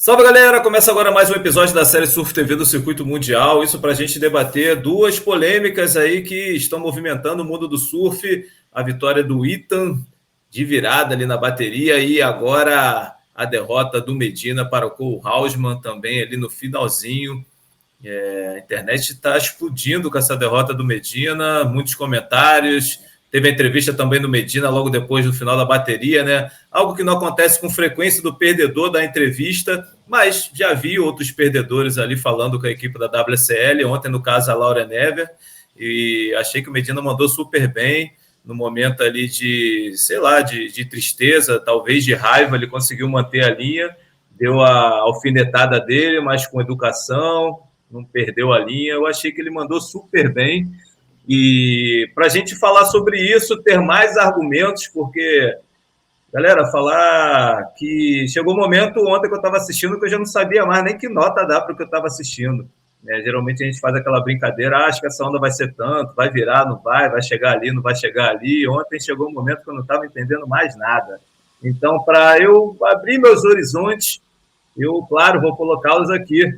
Salve galera, começa agora mais um episódio da série Surf TV do Circuito Mundial. Isso para a gente debater duas polêmicas aí que estão movimentando o mundo do surf. A vitória do Ethan de virada ali na bateria e agora a derrota do Medina para o Cole Hausmann também ali no finalzinho. A internet está explodindo com essa derrota do Medina, muitos comentários. Teve a entrevista também do Medina logo depois do final da bateria, né? Algo que não acontece com frequência do perdedor da entrevista, mas já vi outros perdedores ali falando com a equipe da WSL, ontem no caso a Laura Never, e achei que o Medina mandou super bem, no momento ali de, sei lá, de tristeza, talvez de raiva, ele conseguiu manter a linha, deu a alfinetada dele, mas com educação, não perdeu a linha, eu achei que ele mandou super bem. E para a gente falar sobre isso, ter mais argumentos, porque, galera, falar que chegou um momento ontem que eu estava assistindo que eu já não sabia mais nem que nota dar para o que eu estava assistindo. Geralmente a gente faz aquela brincadeira, acho que essa onda vai ser tanto, vai virar, não vai chegar ali, não vai chegar ali. Ontem chegou um momento que eu não estava entendendo mais nada. Então, para eu abrir meus horizontes, eu, claro, vou colocá-los aqui.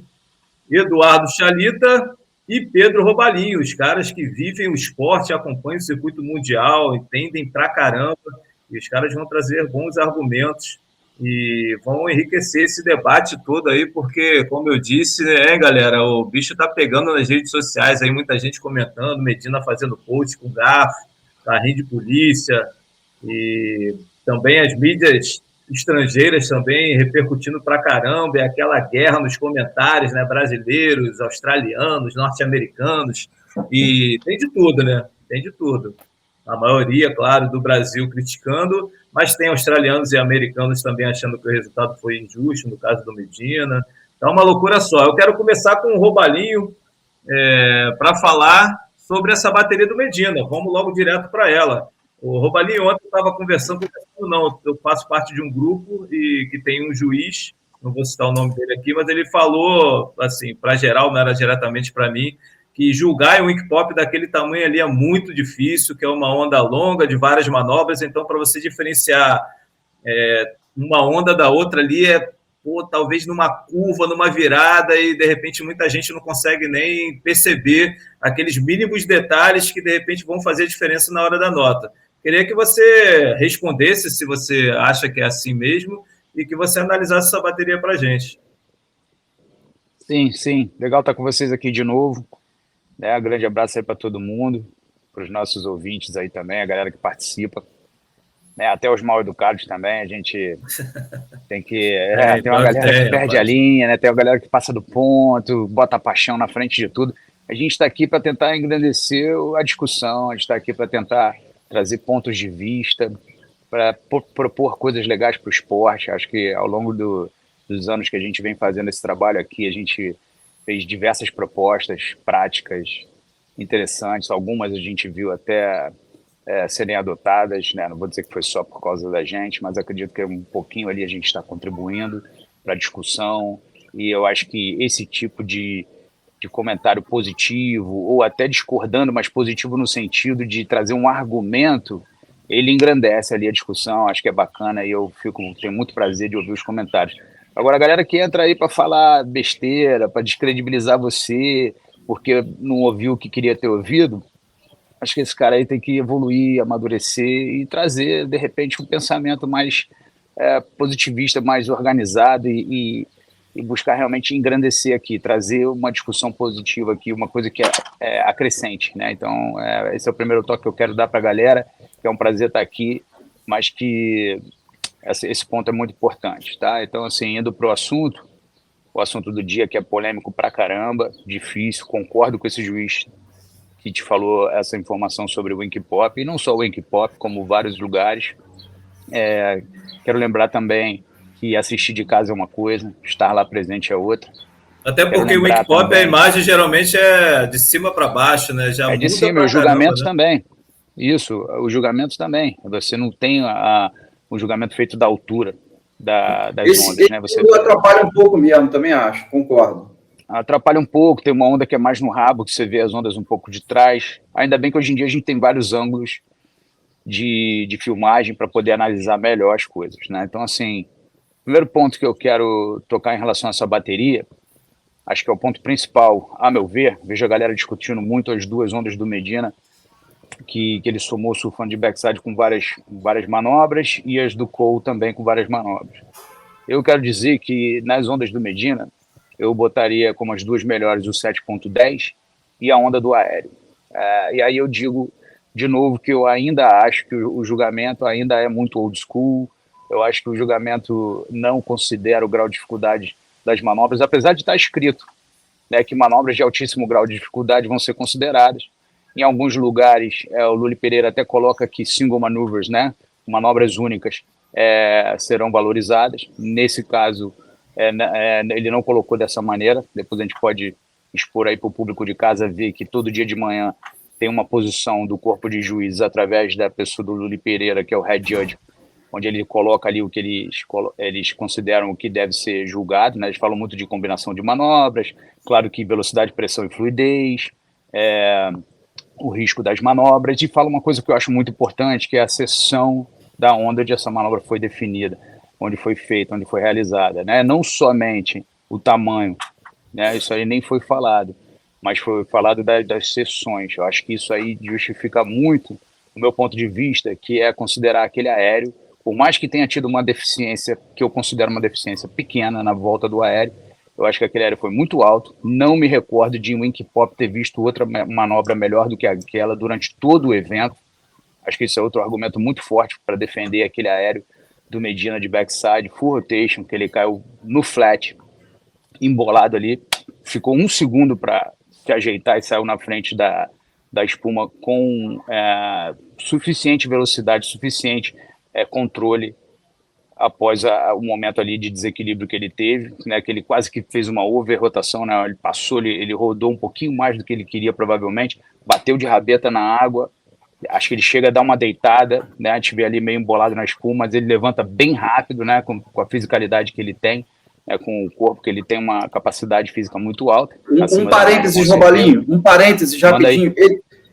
Eduardo Chalita e Pedro Robalinho, os caras que vivem o esporte, acompanham o circuito mundial, entendem pra caramba, e os caras vão trazer bons argumentos e vão enriquecer esse debate todo aí, porque, como eu disse, né, galera, o bicho tá pegando nas redes sociais, aí muita gente comentando, Medina fazendo post com garfo, carrinho de polícia, e também as mídias estrangeiras também repercutindo pra caramba, é aquela guerra nos comentários, né? Brasileiros, australianos, norte-americanos, e tem de tudo, né? Tem de tudo. A maioria, claro, do Brasil criticando, mas tem australianos e americanos também achando que o resultado foi injusto, no caso do Medina. Então, é uma loucura só. Eu quero começar com o Robalinho para falar sobre essa bateria do Medina. Vamos logo direto para ela. O Robalinho ontem estava conversando, não, eu faço parte de um grupo e que tem um juiz, não vou citar o nome dele aqui, mas ele falou, assim, para geral, não era diretamente para mim, que julgar um wing pop daquele tamanho ali é muito difícil, que é uma onda longa, de várias manobras, então para você diferenciar uma onda da outra ali talvez numa curva, numa virada, e de repente muita gente não consegue nem perceber aqueles mínimos detalhes que de repente vão fazer diferença na hora da nota. Queria que você respondesse se você acha que é assim mesmo e que você analisasse essa bateria para a gente. Sim, sim. Legal estar com vocês aqui de novo. Um grande abraço aí para todo mundo, para os nossos ouvintes aí também, a galera que participa. Até os mal educados também, a gente tem que... tem uma galera que perde a linha, né? Tem uma galera que passa do ponto, bota a paixão na frente de tudo. A gente está aqui para tentar engrandecer a discussão, a gente está aqui para tentar trazer pontos de vista, para propor coisas legais para o esporte. Acho que ao longo dos anos que a gente vem fazendo esse trabalho aqui, a gente fez diversas propostas práticas interessantes, algumas a gente viu até serem adotadas, né? Não vou dizer que foi só por causa da gente, mas acredito que um pouquinho ali a gente está contribuindo para a discussão, e eu acho que esse tipo de comentário positivo, ou até discordando, mas positivo no sentido de trazer um argumento, ele engrandece ali a discussão, acho que é bacana, e eu tenho muito prazer de ouvir os comentários. Agora, a galera que entra aí para falar besteira, para descredibilizar você, porque não ouviu o que queria ter ouvido, acho que esse cara aí tem que evoluir, amadurecer e trazer, de repente, um pensamento mais positivista, mais organizado e buscar realmente engrandecer aqui, trazer uma discussão positiva aqui, uma coisa que é acrescente, né? Então, esse é o primeiro toque que eu quero dar para a galera, que é um prazer estar aqui, mas que esse ponto é muito importante, tá? Então, assim, indo para o assunto do dia, que é polêmico pra caramba, difícil, concordo com esse juiz que te falou essa informação sobre o Wink Pop, e não só o Wink Pop, como vários lugares. Quero lembrar também que assistir de casa é uma coisa, estar lá presente é outra. Até porque o Wink Pop, também, a imagem geralmente é de cima para baixo, né? Já de cima, os julgamentos, né? Também. Isso, os julgamentos também. Você não tem o julgamento feito da altura das ondas, né? Você atrapalha um pouco mesmo, também acho, concordo. Atrapalha um pouco, tem uma onda que é mais no rabo, que você vê as ondas um pouco de trás. Ainda bem que hoje em dia a gente tem vários ângulos de filmagem para poder analisar melhor as coisas, né? Então, assim, primeiro ponto que eu quero tocar em relação a essa bateria, acho que é o ponto principal, a meu ver. Vejo a galera discutindo muito as duas ondas do Medina, que ele somou surfando de backside com várias manobras, e as do Cole também com várias manobras. Eu quero dizer que nas ondas do Medina, eu botaria como as duas melhores o 7.10 e a onda do aéreo. E aí eu digo de novo que eu ainda acho que o julgamento ainda é muito old school. Eu acho que o julgamento não considera o grau de dificuldade das manobras, apesar de estar escrito, né, que manobras de altíssimo grau de dificuldade vão ser consideradas. Em alguns lugares, o Lully Pereira até coloca que single maneuvers, né, manobras únicas, serão valorizadas. Nesse caso, ele não colocou dessa maneira. Depois a gente pode expor aí para o público de casa ver que todo dia de manhã tem uma posição do corpo de juízes através da pessoa do Lully Pereira, que é o head judge, onde ele coloca ali o que eles consideram o que deve ser julgado, né? Eles falam muito de combinação de manobras, claro que velocidade, pressão e fluidez, o risco das manobras, e fala uma coisa que eu acho muito importante, que é a seção da onda onde essa manobra foi definida, onde foi feita, onde foi realizada, né? Não somente o tamanho, né? Isso aí nem foi falado, mas foi falado das seções. Eu acho que isso aí justifica muito, do meu ponto de vista, que é considerar aquele aéreo, por mais que tenha tido uma deficiência, que eu considero uma deficiência pequena na volta do aéreo, eu acho que aquele aéreo foi muito alto. Não me recordo de Wink Pop ter visto outra manobra melhor do que aquela durante todo o evento. Acho que isso é outro argumento muito forte para defender aquele aéreo do Medina de backside, full rotation, que ele caiu no flat, embolado ali, ficou um segundo para se ajeitar e saiu na frente da espuma com suficiente velocidade, suficiente controle após o momento ali de desequilíbrio que ele teve, né, que ele quase que fez uma over-rotação, né, ele passou, ele rodou um pouquinho mais do que ele queria provavelmente, bateu de rabeta na água, acho que ele chega a dar uma deitada, né, a gente vê ali meio embolado na espuma, mas ele levanta bem rápido, né, com a fisicalidade que ele tem, com o corpo, que ele tem uma capacidade física muito alta. Um parênteses, Robalinho, um parênteses rapidinho,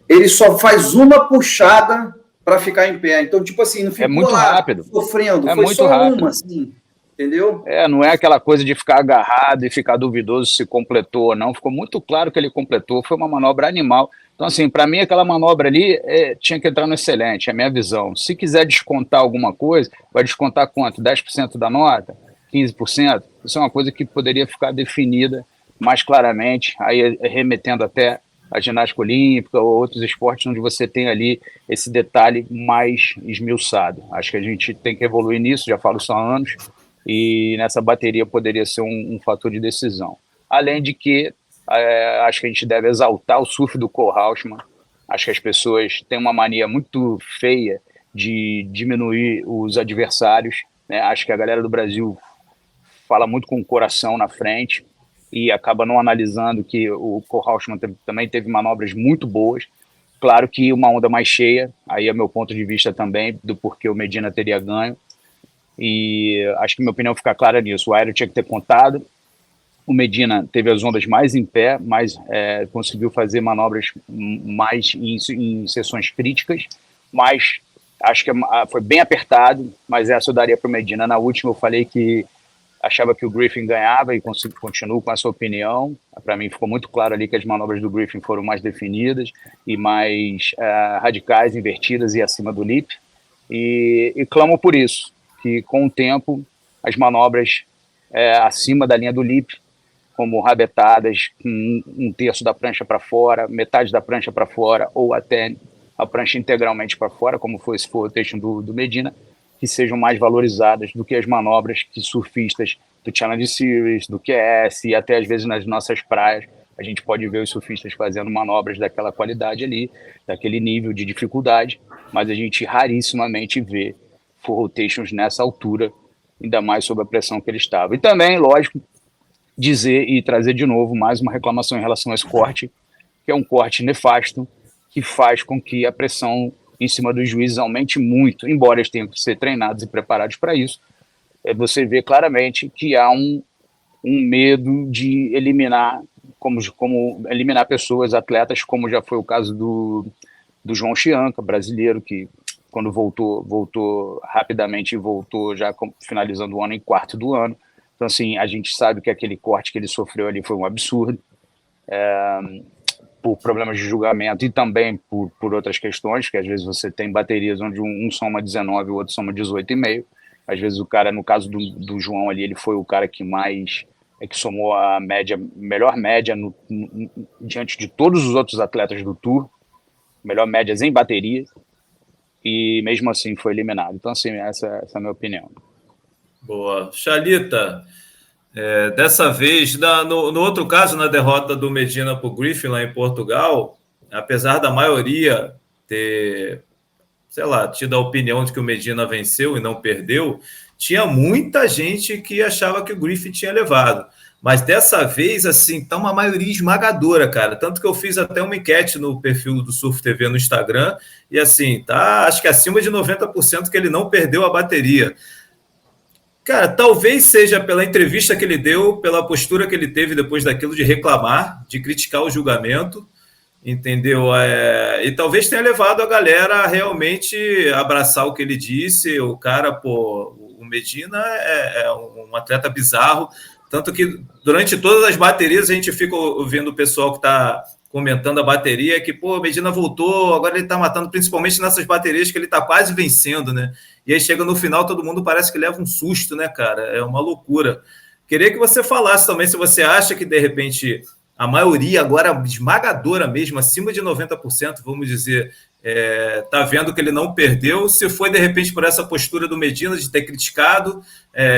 ele só faz uma puxada para ficar em pé. Então, tipo assim, não ficou muito lá rápido. Sofrendo. Foi muito só rápido. Uma, assim, entendeu? Não é aquela coisa de ficar agarrado e ficar duvidoso se completou ou não. Ficou muito claro que ele completou. Foi uma manobra animal. Então, assim, para mim, aquela manobra ali tinha que entrar no excelente, é a minha visão. Se quiser descontar alguma coisa, vai descontar quanto? 10% da nota? 15%? Isso é uma coisa que poderia ficar definida mais claramente, aí remetendo até a ginástica olímpica ou outros esportes onde você tem ali esse detalhe mais esmiuçado. Acho que a gente tem que evoluir nisso, já falo isso há anos, e nessa bateria poderia ser um fator de decisão. Além de que acho que a gente deve exaltar o surf do Cole Hausmann. Acho que as pessoas têm uma mania muito feia de diminuir os adversários, né? Acho que a galera do Brasil fala muito com o coração na frente e acaba não analisando que o Cole Hausmann também teve manobras muito boas. Claro que uma onda mais cheia, aí é meu ponto de vista também do porquê o Medina teria ganho, e acho que minha opinião fica clara nisso. O aéreo tinha que ter contado, o Medina teve as ondas mais em pé, conseguiu fazer manobras mais em sessões críticas, mas acho que foi bem apertado, mas essa eu daria para o Medina. Na última eu falei que achava que o Griffin ganhava e continuo com essa opinião. Para mim ficou muito claro ali que as manobras do Griffin foram mais definidas e mais radicais, invertidas e acima do lip. E clamo por isso, que com o tempo as manobras acima da linha do lip, como rabetadas, um terço da prancha para fora, metade da prancha para fora ou até a prancha integralmente para fora, como foi esse rotation do Medina, que sejam mais valorizadas do que as manobras que surfistas do Challenge Series, do QS e até às vezes nas nossas praias, a gente pode ver os surfistas fazendo manobras daquela qualidade ali, daquele nível de dificuldade, mas a gente rarissimamente vê full rotations nessa altura, ainda mais sob a pressão que ele estava. E também, lógico, dizer e trazer de novo mais uma reclamação em relação a esse corte, que é um corte nefasto, que faz com que a pressão em cima dos juízes aumente muito, embora eles tenham que ser treinados e preparados para isso. Você vê claramente que há um medo de eliminar, como eliminar pessoas, atletas, como já foi o caso do João Chianca, brasileiro, que quando voltou rapidamente e voltou já finalizando o ano em quarto do ano. Então, assim, a gente sabe que aquele corte que ele sofreu ali foi um absurdo, por problemas de julgamento e também por outras questões, que às vezes você tem baterias onde um soma 19 e o outro soma 18,5. Às vezes o cara, no caso do João ali, ele foi o cara que mais... que somou a melhor média diante de todos os outros atletas do Tour, melhor médias em bateria, e mesmo assim foi eliminado. Então, assim, essa é a minha opinião. Boa. Chalita, dessa vez, no outro caso, na derrota do Medina para o Griffin lá em Portugal, apesar da maioria ter, sei lá, tido a opinião de que o Medina venceu e não perdeu, tinha muita gente que achava que o Griffin tinha levado. Mas dessa vez, assim, tá uma maioria esmagadora, cara. Tanto que eu fiz até uma enquete no perfil do Surf TV no Instagram, e assim, tá, acho que acima de 90% que ele não perdeu a bateria. Cara, talvez seja pela entrevista que ele deu, pela postura que ele teve depois daquilo de reclamar, de criticar o julgamento, entendeu? E talvez tenha levado a galera a realmente abraçar o que ele disse. O cara, pô, o Medina é um atleta bizarro, tanto que durante todas as baterias a gente fica ouvindo o pessoal que está comentando a bateria, que, pô, o Medina voltou, agora ele está matando, principalmente nessas baterias que ele está quase vencendo, né? E aí chega no final, todo mundo parece que leva um susto, né, cara? É uma loucura. Queria que você falasse também se você acha que, de repente, a maioria agora esmagadora mesmo, acima de 90%, vamos dizer, tá vendo que ele não perdeu, se foi, de repente, por essa postura do Medina de ter criticado,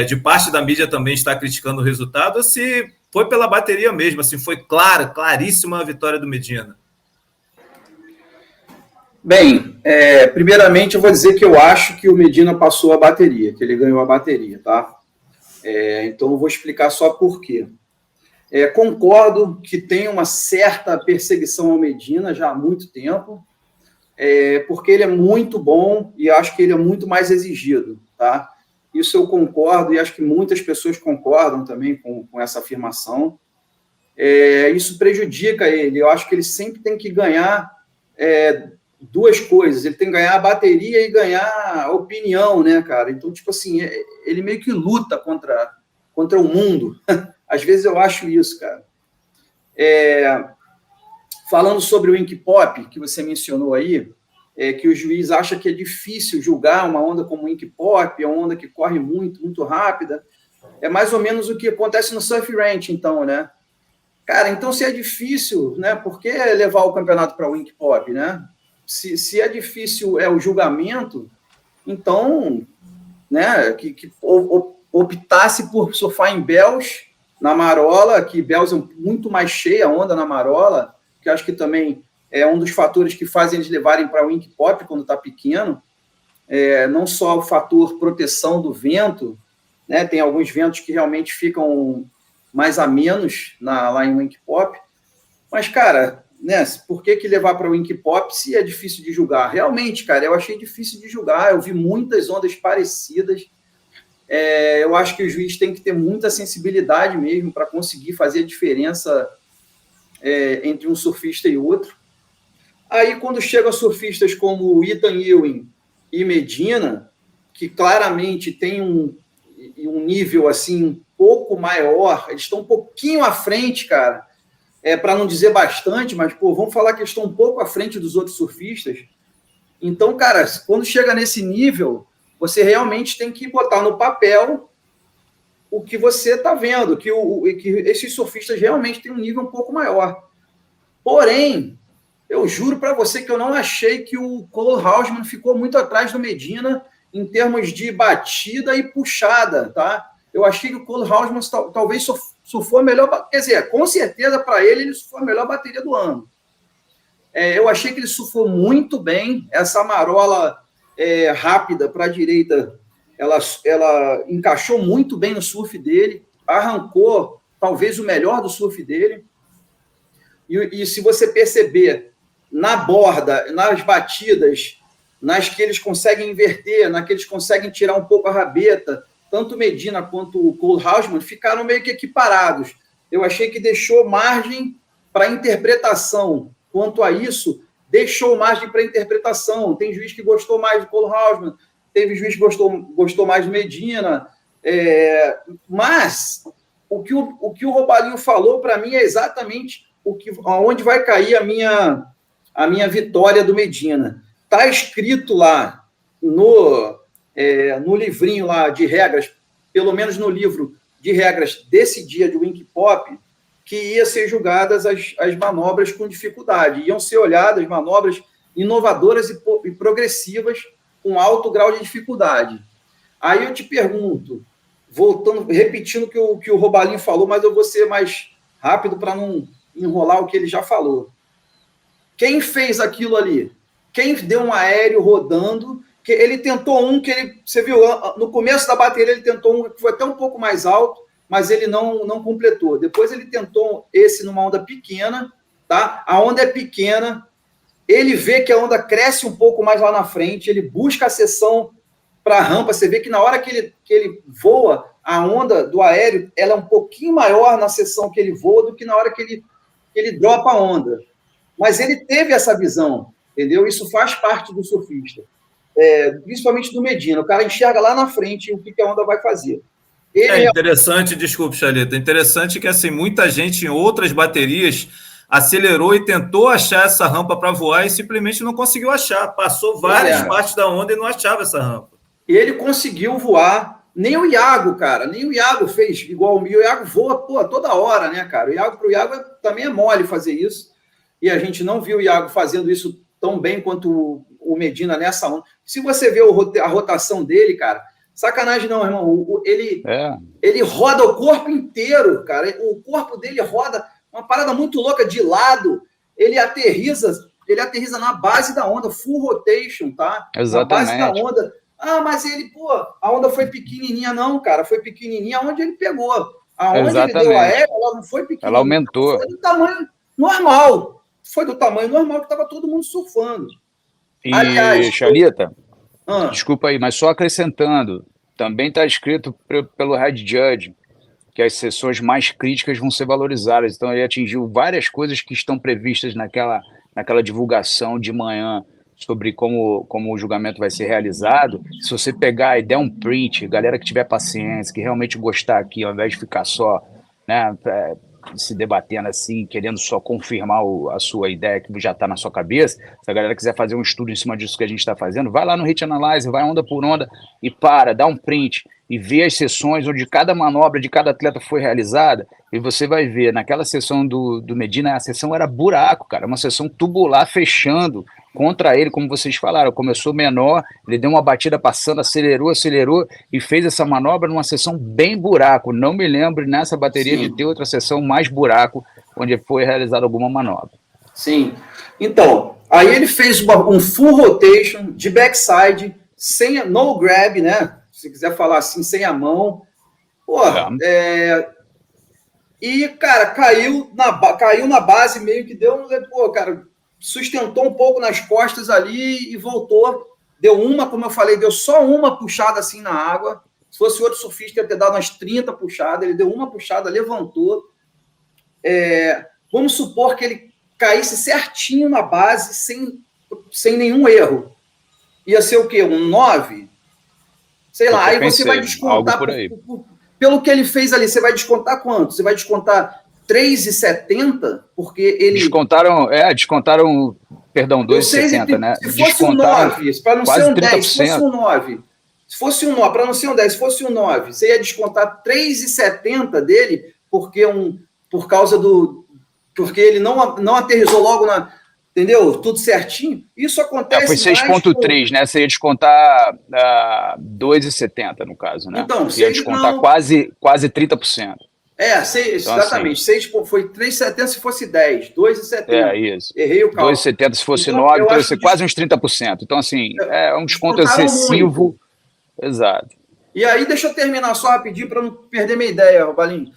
de parte da mídia também estar criticando o resultado, ou se foi pela bateria mesmo, assim, foi claríssima a vitória do Medina. Bem, primeiramente eu vou dizer que eu acho que o Medina passou a bateria, que ele ganhou a bateria, tá? Então eu vou explicar só por quê. Concordo que tem uma certa perseguição ao Medina já há muito tempo, porque ele é muito bom e acho que ele é muito mais exigido, tá? Isso eu concordo e acho que muitas pessoas concordam também com essa afirmação. Isso prejudica ele. Eu acho que ele sempre tem que ganhar duas coisas. Ele tem que ganhar a bateria e ganhar a opinião, né, cara? Então, tipo assim, ele meio que luta contra o mundo. Às vezes eu acho isso, cara. Falando sobre o Wink Pop, que você mencionou aí, que o juiz acha que é difícil julgar uma onda como o Wink Pop, é uma onda que corre muito, muito rápida. É mais ou menos o que acontece no Surf Ranch, então, né? Cara, então se é difícil, né? Por que levar o campeonato para o Wink Pop, né? Se é difícil o julgamento, então, né? Que optasse por surfar em Bells, na Marola, que Bells é muito mais cheia a onda na Marola, que acho que também é um dos fatores que fazem eles levarem para o Wink Pop quando está pequeno. Não só o fator proteção do vento, né? Tem alguns ventos que realmente ficam mais a menos lá em Wink Pop, mas, cara, né, por que levar para o Wink Pop se é difícil de julgar? Realmente, cara, eu achei difícil de julgar, eu vi muitas ondas parecidas. Eu acho que o juiz tem que ter muita sensibilidade mesmo para conseguir fazer a diferença entre um surfista e outro. Aí, quando chegam surfistas como o Ethan Ewing e Medina, que claramente tem um nível assim um pouco maior, eles estão um pouquinho à frente, cara, para não dizer bastante, mas pô, vamos falar que eles estão um pouco à frente dos outros surfistas. Então, cara, quando chega nesse nível, você realmente tem que botar no papel o que você está vendo, que esses surfistas realmente têm um nível um pouco maior. Porém, eu juro para você que eu não achei que o Cole Hausman ficou muito atrás do Medina em termos de batida e puxada, tá? Eu achei que o Cole Hausman talvez surfou a melhor... Quer dizer, com certeza, para ele surfou a melhor bateria do ano. Eu achei que ele surfou muito bem. Essa marola rápida para a direita, ela encaixou muito bem no surf dele, arrancou talvez o melhor do surf dele. E se você perceber, na borda, nas batidas, nas que eles conseguem inverter, nas que eles conseguem tirar um pouco a rabeta, tanto Medina quanto o Cole Hausman ficaram meio que equiparados. Eu achei que deixou margem para interpretação quanto a isso deixou margem para interpretação. Tem juiz que gostou mais do Kohlhausmann, teve juiz que gostou mais do Medina. Mas o que o Robalinho falou para mim é exatamente aonde vai cair a minha vitória do Medina. Está escrito lá no livrinho lá de regras, pelo menos no livro de regras desse dia de Wink Pop, que ia ser julgadas as manobras com dificuldade. Iam ser olhadas manobras inovadoras e progressivas com alto grau de dificuldade. Aí eu te pergunto, repetindo o que o Robalinho falou, mas eu vou ser mais rápido para não enrolar o que ele já falou. Quem fez aquilo ali? Quem deu um aéreo rodando? Que ele tentou você viu, no começo da bateria ele tentou um que foi até um pouco mais alto, mas ele não completou. Depois ele tentou esse numa onda pequena, tá? A onda é pequena, ele vê que a onda cresce um pouco mais lá na frente, ele busca a seção para a rampa, você vê que na hora que ele voa, a onda do aéreo ela é um pouquinho maior na seção que ele voa do que na hora que ele dropa a onda. Mas ele teve essa visão, entendeu? Isso faz parte do surfista. Principalmente do Medina. O cara enxerga lá na frente o que a onda vai fazer. Interessante, desculpe, Chalita, interessante que assim, muita gente em outras baterias acelerou e tentou achar essa rampa para voar e simplesmente não conseguiu achar. Passou várias partes da onda e não achava essa rampa. Ele conseguiu voar. Nem o Iago, cara, nem o Iago fez igual o meu. O Iago voa toda hora, né, cara? Pro Iago também é mole fazer isso. E a gente não viu o Iago fazendo isso tão bem quanto o Medina nessa onda. Se você vê a rotação dele, cara, sacanagem não, irmão. Ele roda o corpo inteiro, cara. O corpo dele roda uma parada muito louca de lado. Ele aterriza na base da onda, full rotation, tá? Exatamente. Na base da onda. Mas a onda foi pequenininha. Não, cara, foi pequenininha onde ele pegou. Aonde ele deu aéreo, ela não foi pequenininha. Ela aumentou. Foi do tamanho normal. Foi do tamanho normal que estava todo mundo surfando. E, Chalita, desculpa aí, mas só acrescentando, também está escrito pelo Head Judge que as sessões mais críticas vão ser valorizadas. Então, ele atingiu várias coisas que estão previstas naquela divulgação de manhã sobre como o julgamento vai ser realizado. Se você pegar e der um print, galera que tiver paciência, que realmente gostar aqui, ao invés de ficar só, né, se debatendo assim, querendo só confirmar a sua ideia que já está na sua cabeça, se a galera quiser fazer um estudo em cima disso que a gente está fazendo, vai lá no Hit Analyze, vai onda por onda e dá um print e vê as sessões onde cada manobra de cada atleta foi realizada, e você vai ver, naquela sessão do Medina, a sessão era buraco, cara, uma sessão tubular fechando contra ele, como vocês falaram, começou menor, ele deu uma batida passando, acelerou e fez essa manobra numa sessão bem buraco. Não me lembro nessa bateria de ter outra sessão mais buraco, onde foi realizada alguma manobra. Sim. Então, aí ele fez um full rotation de backside, no grab, né? Se quiser falar assim, sem a mão. E, cara, caiu na base, meio que deu cara, sustentou um pouco nas costas ali e voltou. Deu como eu falei, deu só uma puxada assim na água. Se fosse outro surfista, ia ter dado umas 30 puxadas. Ele deu uma puxada, levantou. Vamos supor que ele caísse certinho na base, sem nenhum erro. Ia ser o quê? Um 9? Sei lá, aí você vai descontar... Pelo que ele fez ali, você vai descontar quanto? Você vai descontar 3,70? Porque ele... Descontaram, perdão, 2,70, né? Se fosse um 9, para não ser um 10, se fosse um 9, para não ser um 10, se fosse um 9, você ia descontar 3,70 dele, porque ele não aterrissou logo entendeu? Tudo certinho. Isso acontece. Foi 6,3, né? Você ia descontar 2,70 no caso, né? Então, ia descontar quase 30%. Exatamente. Assim, foi 3,70 se fosse 10, 2,70. Isso. Errei o cálculo. 2,70 se fosse 9, então ia ser quase uns 30%. Então, assim, é um desconto excessivo. Muito. Exato. E aí, deixa eu terminar só rapidinho para não perder minha ideia, Robalinho.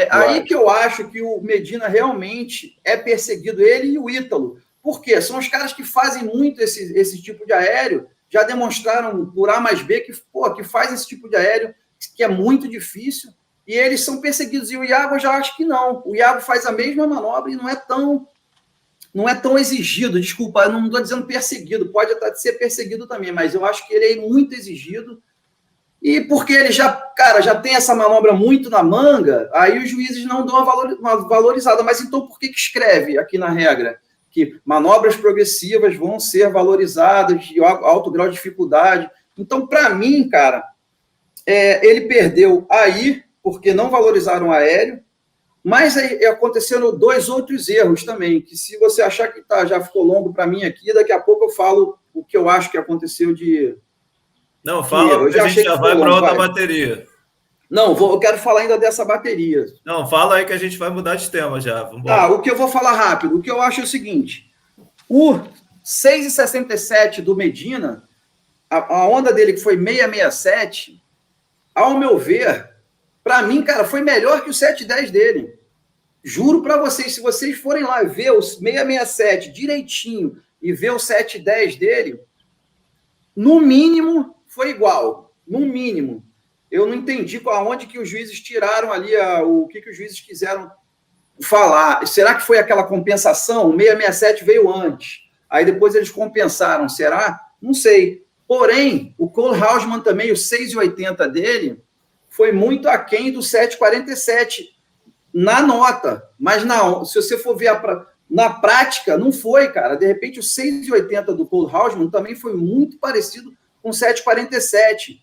Aí que eu acho que o Medina realmente é perseguido, ele e o Ítalo. Por quê? São os caras que fazem muito esse tipo de aéreo, já demonstraram por A mais B que faz esse tipo de aéreo, que é muito difícil, e eles são perseguidos. E o Iago eu já acho que não. O Iago faz a mesma manobra e não é tão não é tão exigido, desculpa, eu não estou dizendo perseguido, pode até ser perseguido também, mas eu acho que ele é muito exigido, e porque ele já, cara, já tem essa manobra muito na manga, aí os juízes não dão uma valorizada. Mas então por que escreve aqui na regra que manobras progressivas vão ser valorizadas de alto grau de dificuldade? Então, para mim, cara, ele perdeu aí, porque não valorizaram o aéreo, mas aí aconteceram 2 outros erros também, que se você achar que já ficou longo para mim aqui, daqui a pouco eu falo o que eu acho que aconteceu de... Não, fala, porque a gente já vai para outra bateria. Não, eu quero falar ainda dessa bateria. Não, fala aí que a gente vai mudar de tema já. Tá, o que eu vou falar rápido, o que eu acho é o seguinte, o 6,67 do Medina, a onda dele que foi 6,67, ao meu ver, para mim, cara, foi melhor que o 7,10 dele. Juro para vocês, se vocês forem lá ver o 6,67 direitinho e ver o 7,10 dele, no mínimo foi igual, no mínimo. Eu não entendi aonde que os juízes tiraram ali, o que os juízes quiseram falar. Será que foi aquela compensação? O 6,67 veio antes, aí depois eles compensaram, será? Não sei. Porém, o Cole Hausmann também, o 6,80 dele, foi muito aquém do 7,47 na nota, mas se você for ver na prática, não foi, cara. De repente, o 6,80 do Cole Hausmann também foi muito parecido com 7,47.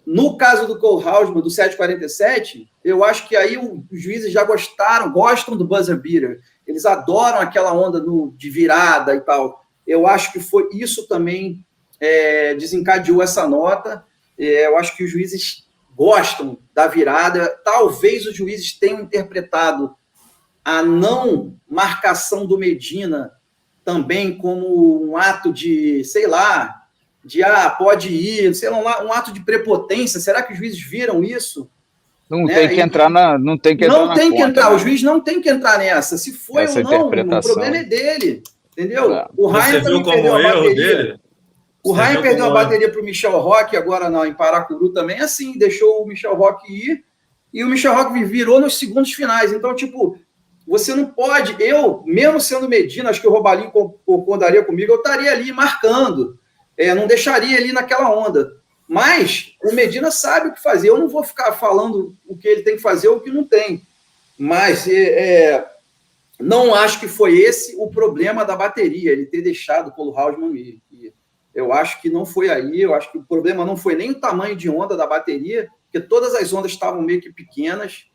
No caso do Cole Hausmann, do 7,47, eu acho que aí os juízes já gostam do buzzer beater. Eles adoram aquela onda de virada e tal. Eu acho que foi isso também desencadeou essa nota. Eu acho que os juízes gostam da virada. Talvez os juízes tenham interpretado a não marcação do Medina também como um ato de, sei lá, pode ir, sei lá, um ato de prepotência. Será que os juízes viram isso? Não tem que entrar na Não tem que entrar, né? O juiz não tem que entrar nessa. Se foi ou não, o problema é dele, entendeu? O Ryan também perdeu a bateria. O Ryan perdeu a bateria para o Michel Roque agora em Paracuru também, assim, deixou o Michel Roque ir, e o Michel Roque virou nos segundos finais. Então, tipo, você não pode... Eu, mesmo sendo Medina, acho que o Robalinho concordaria comigo, eu estaria ali marcando, não deixaria ali naquela onda. Mas o Medina sabe o que fazer. Eu não vou ficar falando o que ele tem que fazer ou o que não tem. Mas não acho que foi esse o problema da bateria, ele ter deixado o Cole Hausmann ir. Eu acho que não foi aí, eu acho que o problema não foi nem o tamanho de onda da bateria, porque todas as ondas estavam meio que pequenas.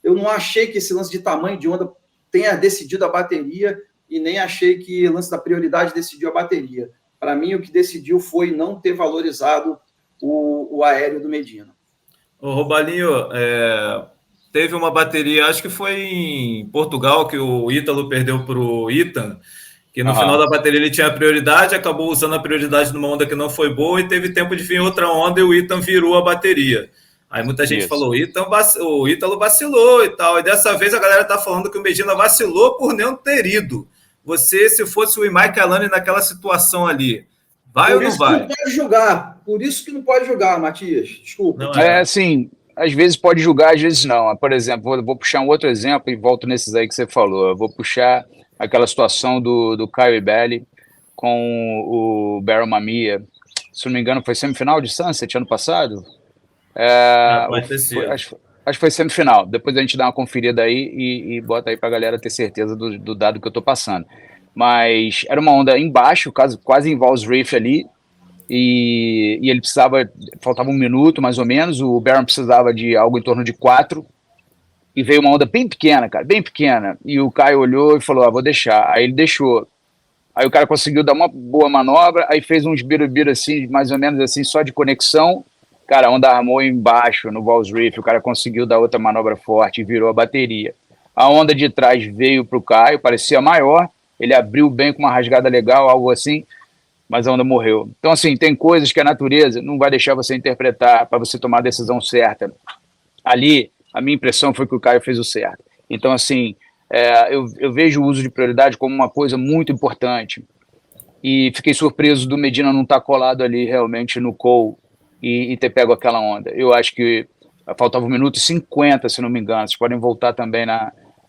Eu não achei que esse lance de tamanho de onda tenha decidido a bateria e nem achei que o lance da prioridade decidiu a bateria. Para mim, o que decidiu foi não ter valorizado o aéreo do Medina. Ô, Robalinho, teve uma bateria, acho que foi em Portugal, que o Ítalo perdeu para o Ethan, que no final da bateria ele tinha prioridade, acabou usando a prioridade numa onda que não foi boa e teve tempo de vir outra onda e o Ethan virou a bateria. Aí muita gente falou, o Ítalo vacilou e tal, e dessa vez a galera tá falando que o Medina vacilou por não ter ido. Você, se fosse o Mike Alane naquela situação ali, vai ou não vai? Não pode julgar. Por isso que não pode julgar, Matias. Desculpa. Não assim, às vezes pode julgar, às vezes não. Por exemplo, vou puxar um outro exemplo e volto nesses aí que você falou. Eu vou puxar aquela situação do Kyrie Belly com o Barrow Mamiya. Se não me engano, foi semifinal de Sunset ano passado? Acho que foi semifinal. Depois a gente dá uma conferida aí e bota aí pra galera ter certeza do dado que eu tô passando. Mas era uma onda embaixo, quase em Valls Reef ali, e ele faltava 1 minuto mais ou menos, o Barron precisava de algo em torno de 4, e veio uma onda bem pequena, cara, bem pequena, e o Caio olhou e falou, vou deixar. Aí ele deixou. Aí o cara conseguiu dar uma boa manobra, aí fez uns birubiru assim, mais ou menos assim, só de conexão. Cara, a onda armou embaixo no Valls Reef, o cara conseguiu dar outra manobra forte e virou a bateria. A onda de trás veio pro Caio, parecia maior, ele abriu bem com uma rasgada legal, algo assim, mas a onda morreu. Então, assim, tem coisas que a natureza não vai deixar você interpretar para você tomar a decisão certa. Ali, a minha impressão foi que o Caio fez o certo. Então, assim, eu vejo o uso de prioridade como uma coisa muito importante. E fiquei surpreso do Medina não estar colado ali realmente no Cole e ter pego aquela onda. Eu acho que faltava 1 minuto e 50, se não me engano. Vocês podem voltar também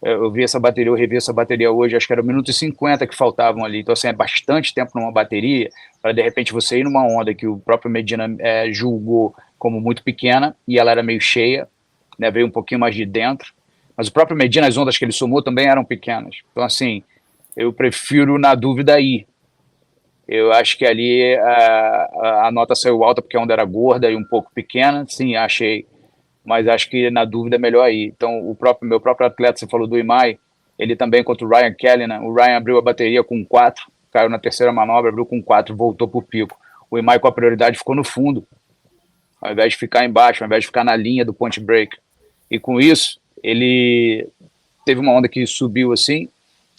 Eu vi essa bateria, eu revi essa bateria hoje, acho que era 1 minuto e 50 que faltavam ali. Então, assim, é bastante tempo numa bateria para, de repente, você ir numa onda que o próprio Medina julgou como muito pequena e ela era meio cheia, né, veio um pouquinho mais de dentro. Mas o próprio Medina, as ondas que ele somou também eram pequenas. Então, assim, eu prefiro, na dúvida, ir. Eu acho que ali a nota saiu alta porque a onda era gorda e um pouco pequena. Sim, achei. Mas acho que na dúvida é melhor ir. Então, meu próprio atleta, você falou do Imai, ele também contra o Ryan Kelly, né? O Ryan abriu a bateria com 4, caiu na terceira manobra, abriu com 4, voltou para o pico. O Imai, com a prioridade, ficou no fundo, ao invés de ficar embaixo, ao invés de ficar na linha do point break. E com isso, ele teve uma onda que subiu assim,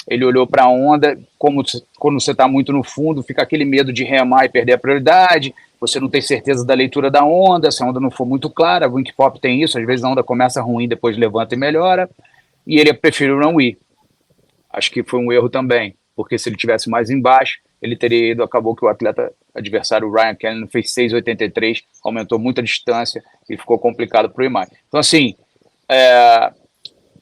ele olhou para a onda, como quando você está muito no fundo, fica aquele medo de remar e perder a prioridade, você não tem certeza da leitura da onda, se a onda não for muito clara, o Wink Pop tem isso, às vezes a onda começa ruim, depois levanta e melhora, e ele preferiu não ir. Acho que foi um erro também, porque se ele tivesse mais embaixo, ele teria ido, acabou que o atleta adversário, o Ryan Kelly, fez 6,83, aumentou muito a distância e ficou complicado para o Imai. Então, assim,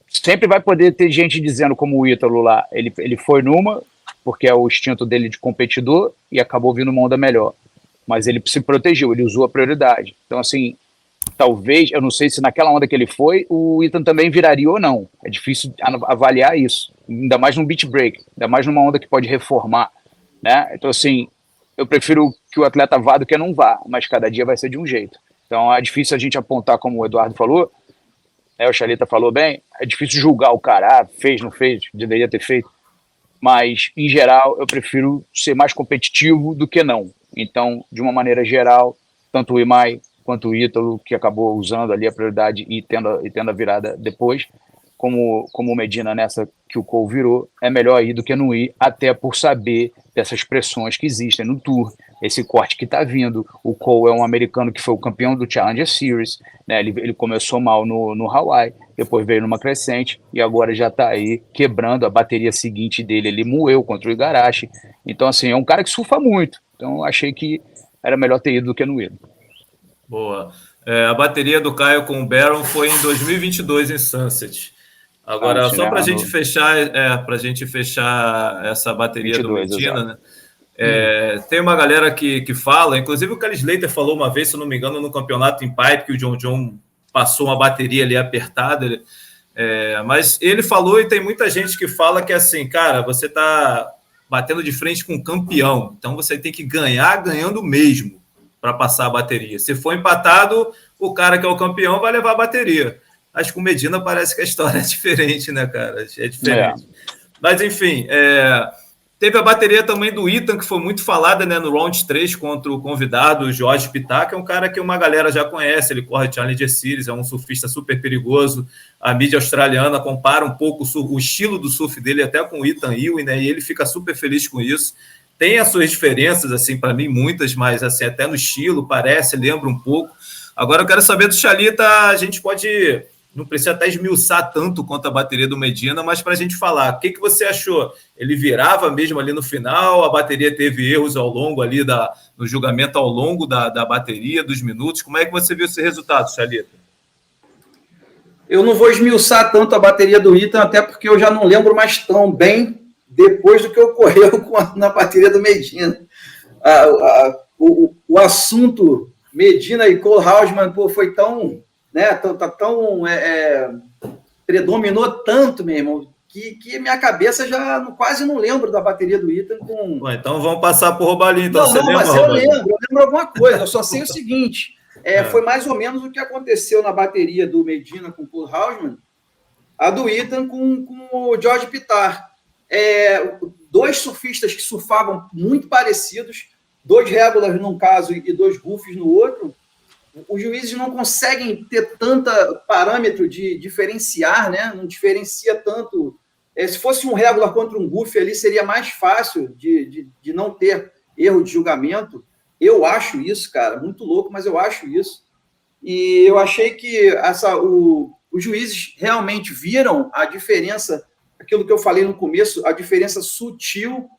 sempre vai poder ter gente dizendo, como o Ítalo lá, ele foi numa, porque é o instinto dele de competidor, e acabou vindo uma onda melhor. Mas ele se protegeu, ele usou a prioridade. Então, assim, talvez, eu não sei se naquela onda que ele foi, o Ethan também viraria ou não. É difícil avaliar isso, ainda mais num beat break, ainda mais numa onda que pode reformar, né? Então, assim, eu prefiro que o atleta vá do que não vá, mas cada dia vai ser de um jeito. Então, é difícil a gente apontar, como o Eduardo falou, o Chalita falou bem, é difícil julgar o cara, fez, não fez, deveria ter feito, mas, em geral, eu prefiro ser mais competitivo do que não. Então, de uma maneira geral, tanto o Imai quanto o Ítalo, que acabou usando ali a prioridade e tendo a virada depois, como o Medina nessa que o Cole virou, é melhor ir do que não ir, até por saber dessas pressões que existem no Tour, esse corte que está vindo. O Cole é um americano que foi o campeão do Challenger Series, né? Ele começou mal no Hawaii, depois veio numa crescente e agora já está aí quebrando a bateria seguinte dele. Ele moeu contra o Igarashi. Então, assim, é um cara que surfa muito. Então, achei que era melhor ter ido do que não ido. Boa. A bateria do Caio com o Barron foi em 2022 em Sunset. Agora, só para a gente fechar essa bateria 22, do Medina, né? Tem uma galera que fala, inclusive o Kelly Slater falou uma vez, se eu não me engano, no campeonato em pipe, que o John passou uma bateria ali apertada, mas ele falou, e tem muita gente que fala que assim, cara, você está batendo de frente com um campeão, então você tem que ganhar ganhando mesmo para passar a bateria. Se for empatado, o cara que é o campeão vai levar a bateria. Acho que o Medina parece que a história é diferente, né, cara? É diferente. Mas, enfim, teve a bateria também do Ethan, que foi muito falada, né, no round 3 contra o convidado, o Jorge Pittar, que é um cara que uma galera já conhece, ele corre Challenger Series, é um surfista super perigoso. A mídia australiana compara um pouco o estilo do surf dele até com o Ethan Ewing, né, e ele fica super feliz com isso. Tem as suas diferenças, assim, para mim, muitas, mas assim, até no estilo, parece, lembra um pouco. Agora eu quero saber do Chalita, a gente pode... Não precisa até esmiuçar tanto quanto a bateria do Medina, mas para a gente falar, o que você achou? Ele virava mesmo ali no final, a bateria teve erros ao longo ali no julgamento ao longo da bateria, dos minutos. Como é que você viu esse resultado, Chalita? Eu não vou esmiuçar tanto a bateria do Ethan, até porque eu já não lembro mais tão bem depois do que ocorreu na bateria do Medina. O assunto Medina e Cole Hausman foi tão... Né, predominou tanto, meu irmão, que minha cabeça já quase não lembro da bateria do Ethan com... Bom, então vamos passar por Robalinho. Então, mas eu lembro alguma coisa, eu só sei o seguinte, foi mais ou menos o que aconteceu na bateria do Medina com o Cole Hausman, a do Ethan com o George Pittar. Dois surfistas que surfavam muito parecidos, 2 regulars num caso e 2 goofs no outro. Os juízes não conseguem ter tanto parâmetro de diferenciar, né? Não diferencia tanto. Se fosse um regular contra um goof ali, seria mais fácil de não ter erro de julgamento. Eu acho isso, cara, muito louco, mas eu acho isso. E eu achei que os juízes realmente viram a diferença, aquilo que eu falei no começo, a diferença sutil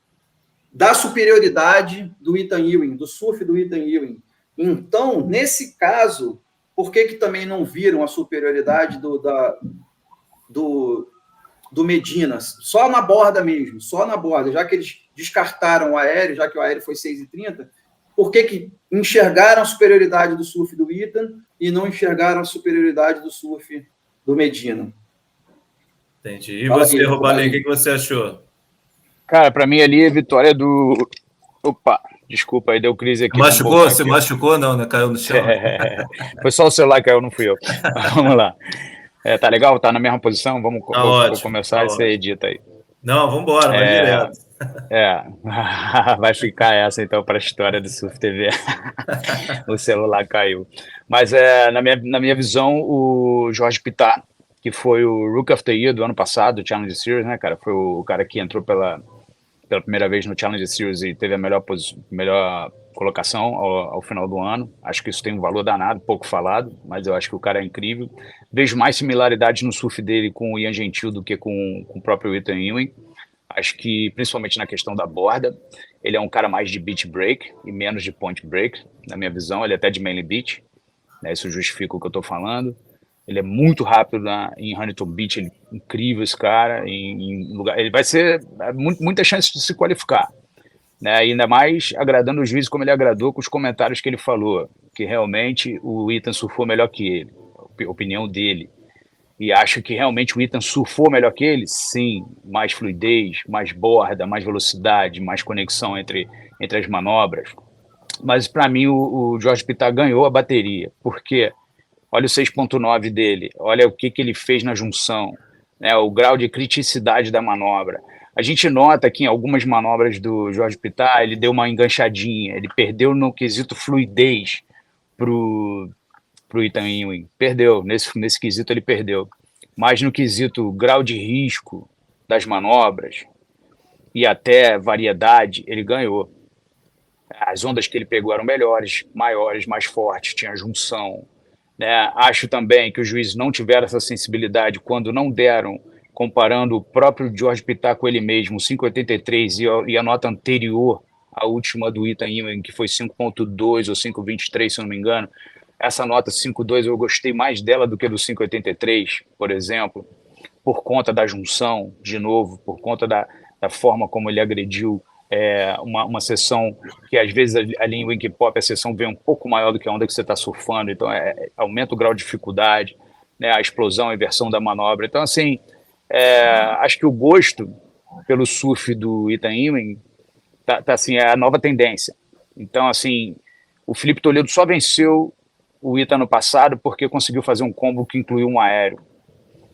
da superioridade do Ethan Ewing, do surf do Ethan Ewing. Então, nesse caso, por que também não viram a superioridade do do Medina, só na borda mesmo, só na borda, já que eles descartaram o aéreo, já que o aéreo foi 6,30, por que enxergaram a superioridade do surf do Ethan e não enxergaram a superioridade do surf do Medina? Entendi. E você, Robalinho, o que você achou? Cara, para mim ali a vitória do... Opa, desculpa, aí deu crise aqui. Machucou? Você machucou? Não, né? Caiu no chão. Foi só o celular que caiu, não fui eu. Vamos lá. Tá legal? Tá na mesma posição? Vou começar e você edita aí. Não, vamos embora, vai direto. Vai ficar essa então para a história do Surf TV. O celular caiu. Mas na minha visão, o Jorge Pittar, que foi o Rookie of the Year do ano passado, do Challenge Series, né, cara? Foi o cara que entrou pela primeira vez no Challenge Series e teve a melhor colocação ao final do ano. Acho que isso tem um valor danado, pouco falado, mas eu acho que o cara é incrível. Vejo mais similaridades no surf dele com o Ian Gentil do que com o próprio Ethan Ewing. Acho que, principalmente na questão da borda, ele é um cara mais de beach break e menos de point break, na minha visão. Ele é até de mainly beach, né? Isso justifica o que eu estou falando. Ele é muito rápido em Huntington Beach, ele é incrível esse cara. Ele vai ser muita chance de se qualificar, né? Ainda mais agradando o juiz como ele agradou com os comentários que ele falou, que realmente o Ethan surfou melhor que ele, a opinião dele. E acho que realmente o Ethan surfou melhor que ele? Sim, mais fluidez, mais borda, mais velocidade, mais conexão entre as manobras. Mas para mim o Jorge Pittar ganhou a bateria, porque olha o 6.9 dele, olha o que ele fez na junção, né, o grau de criticidade da manobra. A gente nota que em algumas manobras do Jorge Pittar ele deu uma enganchadinha, ele perdeu no quesito fluidez pro Ethan Ewing, perdeu, nesse quesito ele perdeu, mas no quesito grau de risco das manobras e até variedade, ele ganhou. As ondas que ele pegou eram melhores, maiores, mais fortes, tinha junção, né? Acho também que os juízes não tiveram essa sensibilidade quando não deram, comparando o próprio Jorge Pittar com ele mesmo, 5,83 e a nota anterior, a última do Ethan Ewing, que foi 5,2 ou 5,23, se eu não me engano. Essa nota 5,2 eu gostei mais dela do que do 5,83, por exemplo, por conta da junção, de novo, por conta da forma como ele agrediu uma sessão que às vezes ali em Wink Pop a sessão vem um pouco maior do que a onda que você está surfando, então aumenta o grau de dificuldade, né, a explosão, a inversão da manobra. Então, assim, acho que o gosto pelo surf do Ethan Ewing tá assim, é a nova tendência. Então, assim, o Felipe Toledo só venceu o Ethan no passado porque conseguiu fazer um combo que incluiu um aéreo.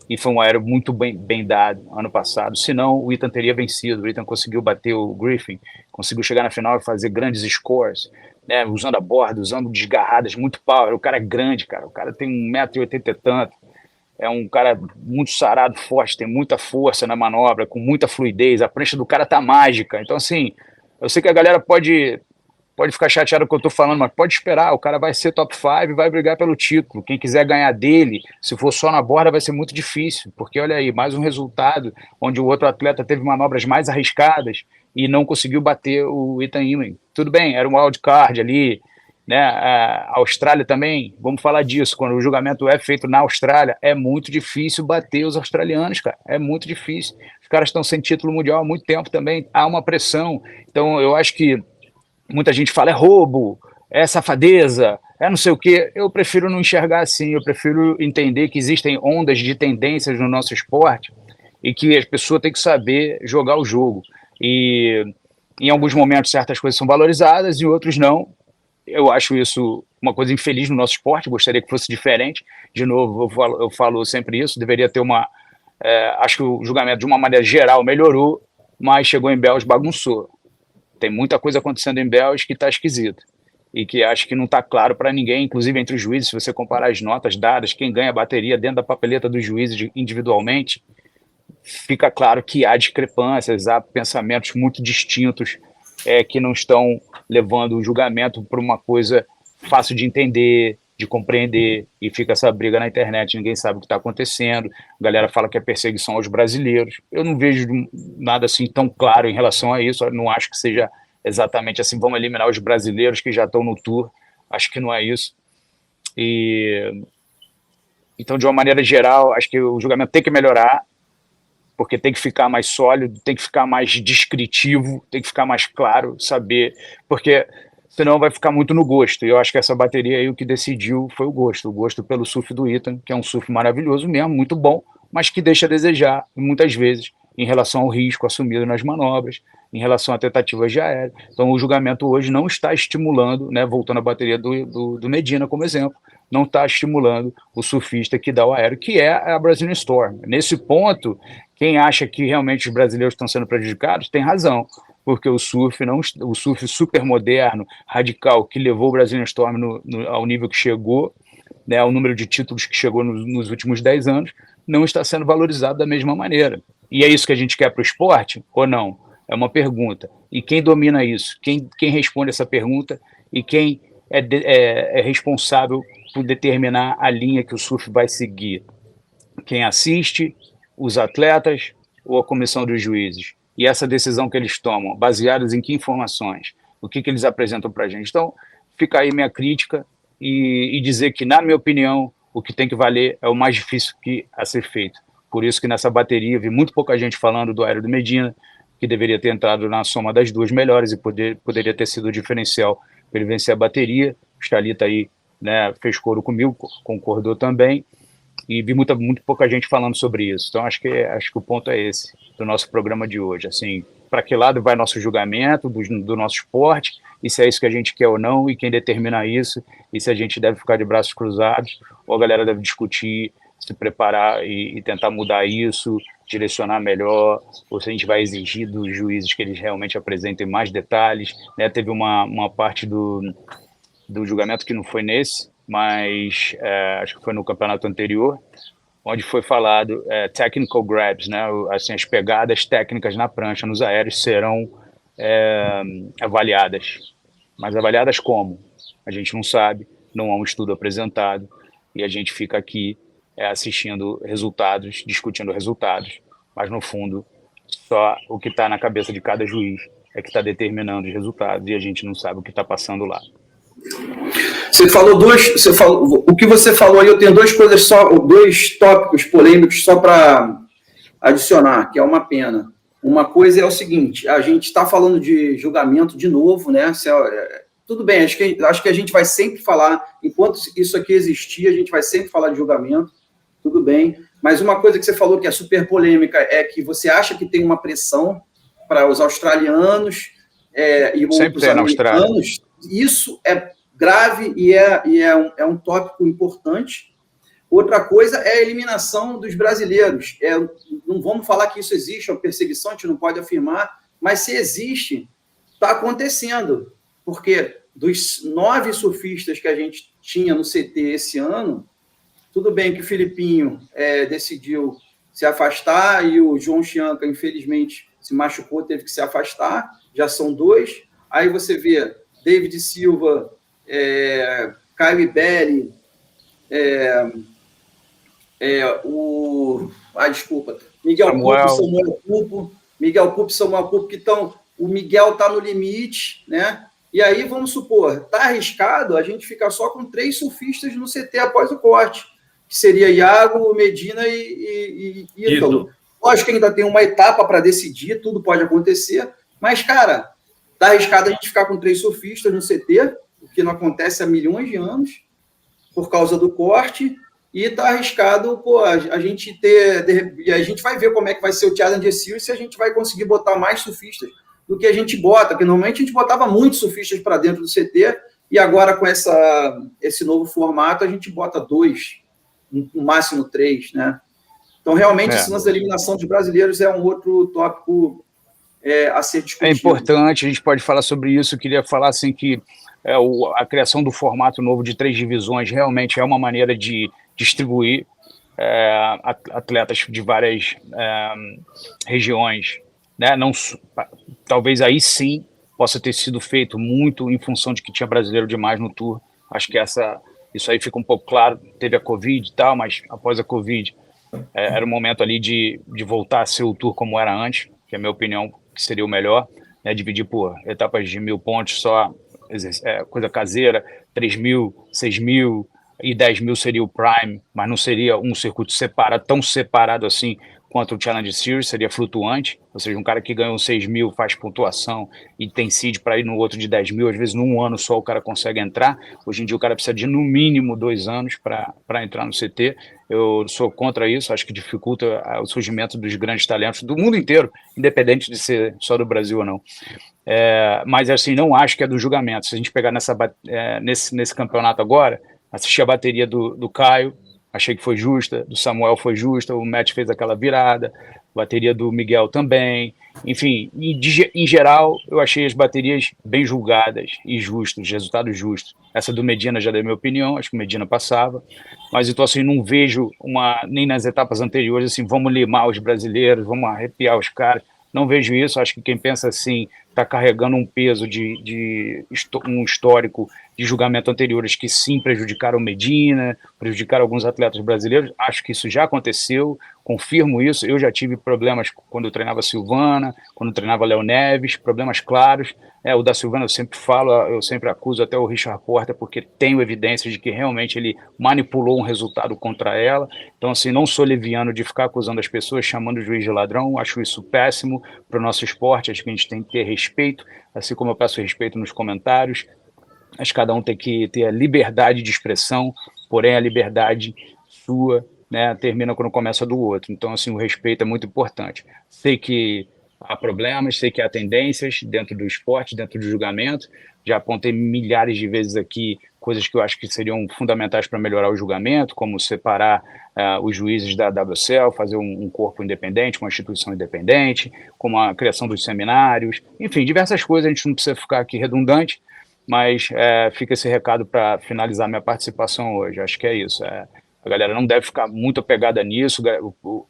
E foi um aéreo muito bem dado ano passado. Senão, o Ethan teria vencido. O Ethan conseguiu bater o Griffin, conseguiu chegar na final e fazer grandes scores, né, usando a borda, usando desgarradas, muito power. O cara é grande, cara. O cara tem 1,80 m e tanto. É um cara muito sarado, forte, tem muita força na manobra, com muita fluidez. A prancha do cara tá mágica. Então, assim, eu sei que a galera pode ficar chateado com o que eu tô falando, mas pode esperar, o cara vai ser top 5 e vai brigar pelo título. Quem quiser ganhar dele, se for só na borda, vai ser muito difícil, porque olha aí, mais um resultado onde o outro atleta teve manobras mais arriscadas e não conseguiu bater o Ethan Ewing. Tudo bem, era um wild card ali, né? A Austrália também, vamos falar disso, quando o julgamento é feito na Austrália, é muito difícil bater os australianos, cara, é muito difícil. Os caras estão sem título mundial há muito tempo também, há uma pressão. Então, eu acho que muita gente fala é roubo, é safadeza, é não sei o quê. Eu prefiro não enxergar assim, eu prefiro entender que existem ondas de tendências no nosso esporte e que as pessoas têm que saber jogar o jogo. E em alguns momentos certas coisas são valorizadas e outros não. Eu acho isso uma coisa infeliz no nosso esporte, gostaria que fosse diferente. De novo, eu falo sempre isso, deveria ter acho que o julgamento de uma maneira geral melhorou, mas chegou em Bells, bagunçou. Tem muita coisa acontecendo em Bells que está esquisita e que acho que não está claro para ninguém, inclusive entre os juízes. Se você comparar as notas dadas, quem ganha a bateria dentro da papeleta dos juízes individualmente, fica claro que há discrepâncias, há pensamentos muito distintos que não estão levando o julgamento para uma coisa fácil de entender, de compreender, e fica essa briga na internet, ninguém sabe o que está acontecendo, a galera fala que é perseguição aos brasileiros. Eu não vejo nada assim tão claro em relação a isso, eu não acho que seja exatamente assim, vamos eliminar os brasileiros que já estão no tour, acho que não é isso. Então, de uma maneira geral, acho que o julgamento tem que melhorar, porque tem que ficar mais sólido, tem que ficar mais descritivo, tem que ficar mais claro, saber, porque senão vai ficar muito no gosto. E eu acho que essa bateria aí o que decidiu foi o gosto pelo surf do Ethan, que é um surf maravilhoso mesmo, muito bom, mas que deixa a desejar muitas vezes em relação ao risco assumido nas manobras, em relação a tentativas de aéreo. Então o julgamento hoje não está estimulando, né, voltando à bateria do Medina como exemplo, não está estimulando o surfista que dá o aéreo, que é a Brazilian Storm. Nesse ponto, quem acha que realmente os brasileiros estão sendo prejudicados tem razão, porque o surf super moderno, radical, que levou o Brazilian Storm ao nível que chegou, né, ao número de títulos que chegou nos últimos 10 anos, não está sendo valorizado da mesma maneira. E é isso que a gente quer para o esporte ou não? É uma pergunta. E quem domina isso? Quem responde essa pergunta e quem é responsável por determinar a linha que o surf vai seguir? Quem assiste, os atletas ou a comissão dos juízes? E essa decisão que eles tomam, baseadas em que informações? O que eles apresentam para a gente? Então, fica aí minha crítica e dizer que, na minha opinião, o que tem que valer é o mais difícil a ser feito. Por isso que nessa bateria vi muito pouca gente falando do aéreo do Medina, que deveria ter entrado na soma das duas melhores e poderia ter sido o diferencial para ele vencer a bateria. O Thalita aí, né, fez coro comigo, concordou também, e vi muito pouca gente falando sobre isso. Então acho que o ponto é esse do nosso programa de hoje, assim, para que lado vai nosso julgamento do nosso esporte, e se é isso que a gente quer ou não, e quem determina isso, e se a gente deve ficar de braços cruzados, ou a galera deve discutir, se preparar e tentar mudar isso, direcionar melhor, ou se a gente vai exigir dos juízes que eles realmente apresentem mais detalhes, né? Teve uma parte do julgamento que não foi nesse, mas acho que foi no campeonato anterior, onde foi falado technical grabs, né? Assim, as pegadas técnicas na prancha, nos aéreos, serão avaliadas. Mas avaliadas como? A gente não sabe, não há um estudo apresentado, e a gente fica aqui assistindo resultados, discutindo resultados, mas no fundo, só o que está na cabeça de cada juiz é que está determinando os resultados, e a gente não sabe o que está passando lá. O que você falou aí, eu tenho dois tópicos polêmicos só para adicionar, que é uma pena. Uma coisa é o seguinte, a gente está falando de julgamento de novo, né? Tudo bem, acho que a gente vai sempre falar, enquanto isso aqui existir, a gente vai sempre falar de julgamento, tudo bem, mas uma coisa que você falou que é super polêmica é que você acha que tem uma pressão para os australianos e sempre os americanos. Isso é grave e é um tópico importante. Outra coisa é a eliminação dos brasileiros. Não vamos falar que isso existe, é uma perseguição, a gente não pode afirmar, mas se existe, está acontecendo. Porque dos 9 surfistas que a gente tinha no CT esse ano, tudo bem que o Filipinho decidiu se afastar e o João Chianca, infelizmente, se machucou, teve que se afastar, já são 2. Aí você vê David Silva, Caio Belli, Miguel Pupo, Samuel Pupo, que estão... O Miguel está no limite, né? E aí, vamos supor, está arriscado a gente ficar só com 3 surfistas no CT após o corte, que seria Iago, Medina e Ítalo. Lógico que ainda tem uma etapa para decidir, tudo pode acontecer, mas, cara, está arriscado a gente ficar com 3 surfistas no CT, o que não acontece há milhões de anos, por causa do corte, e está arriscado a gente ter... E a gente vai ver como é que vai ser o Challenge Series, se a gente vai conseguir botar mais surfistas do que a gente bota, porque normalmente a gente botava muitos surfistas para dentro do CT, e agora com esse novo formato a gente bota 2, no máximo 3, né? Então, realmente, esse lance da eliminação dos brasileiros é um outro tópico a ser discutido. É importante, a gente pode falar sobre isso. Eu queria falar assim que a criação do formato novo de 3 divisões realmente é uma maneira de distribuir atletas de várias regiões, né? Não, talvez aí sim possa ter sido feito muito em função de que tinha brasileiro demais no Tour. Acho que isso aí fica um pouco claro. Teve a Covid e tal, mas após a Covid era o momento ali de voltar a ser o Tour como era antes, que é a minha opinião que seria o melhor, né? Dividir por etapas de 1.000 pontos só, coisa caseira, 3.000, 6.000 e 10.000 seria o Prime, mas não seria um circuito separado, tão separado assim, contra o Challenge Series, seria flutuante, ou seja, um cara que ganhou 6 mil, faz pontuação e tem seed para ir no outro de 10 mil, às vezes num ano só o cara consegue entrar. Hoje em dia o cara precisa de no mínimo 2 anos para entrar no CT. Eu sou contra isso, acho que dificulta o surgimento dos grandes talentos do mundo inteiro, independente de ser só do Brasil ou não. Mas assim, não acho que é do julgamento. Se a gente pegar nesse campeonato agora, assisti a bateria do Caio, achei que foi justa, do Samuel foi justa, o Matt fez aquela virada, bateria do Miguel também, enfim, em geral, eu achei as baterias bem julgadas e justas, resultados justos. Essa do Medina já dei minha opinião, acho que o Medina passava, mas então assim, não vejo nem nas etapas anteriores, assim, vamos limar os brasileiros, vamos arrepiar os caras, não vejo isso. Acho que quem pensa assim está carregando um peso de um histórico de julgamento anteriores que sim prejudicaram o Medina, prejudicaram alguns atletas brasileiros. Acho que isso já aconteceu, confirmo isso. Eu já tive problemas quando eu treinava Silvana, quando eu treinava Léo Neves, problemas claros. O da Silvana eu sempre falo, eu sempre acuso até o Richard Porter, porque tenho evidências de que realmente ele manipulou um resultado contra ela. Então, assim, não sou leviano de ficar acusando as pessoas, chamando o juiz de ladrão. Acho isso péssimo para o nosso esporte. Acho que a gente tem que ter respeito, assim como eu peço respeito nos comentários. Acho que cada um tem que ter a liberdade de expressão, porém a liberdade sua, né, termina quando começa do outro. Então, assim, o respeito é muito importante. Sei que há problemas, sei que há tendências dentro do esporte, dentro do julgamento. Já apontei milhares de vezes aqui coisas que eu acho que seriam fundamentais para melhorar o julgamento, como separar os juízes da WSL, fazer um corpo independente, uma instituição independente, como a criação dos seminários, enfim, diversas coisas. A gente não precisa ficar aqui redundante, mas fica esse recado para finalizar minha participação hoje. Acho que é isso. A galera não deve ficar muito apegada nisso.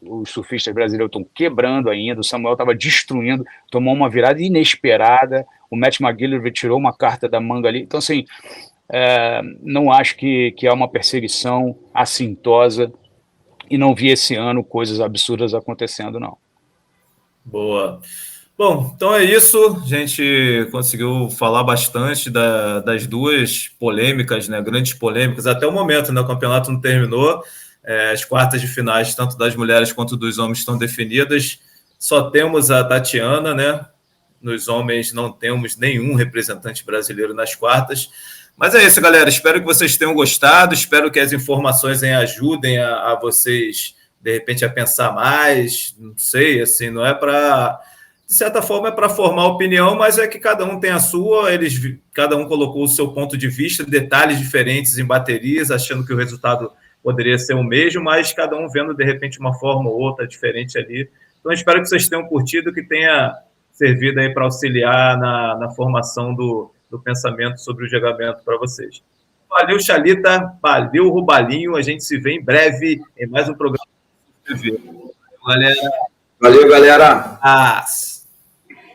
Os surfistas brasileiros estão quebrando ainda. O Samuel estava destruindo, tomou uma virada inesperada. O Matt McGillivray tirou uma carta da manga ali. Então, assim, não acho que há uma perseguição assintosa e não vi esse ano coisas absurdas acontecendo, não. Boa. Bom, então é isso. A gente conseguiu falar bastante das duas polêmicas, né? Grandes polêmicas. Até o momento, né? O campeonato não terminou. As quartas de finais, tanto das mulheres quanto dos homens, estão definidas. Só temos a Tatiana, né? Nos homens não temos nenhum representante brasileiro nas quartas. Mas é isso, galera. Espero que vocês tenham gostado. Espero que as informações ajudem a vocês, de repente, a pensar mais. Não sei, assim, não é para... De certa forma, é para formar opinião, mas é que cada um tem a sua, cada um colocou o seu ponto de vista, detalhes diferentes em baterias, achando que o resultado poderia ser o mesmo, mas cada um vendo, de repente, uma forma ou outra diferente ali. Então, espero que vocês tenham curtido, que tenha servido aí para auxiliar na formação do pensamento sobre o julgamento para vocês. Valeu, Chalita, valeu, Rubalinho, a gente se vê em breve em mais um programa de TV. Galera. Valeu, galera.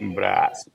Um abraço.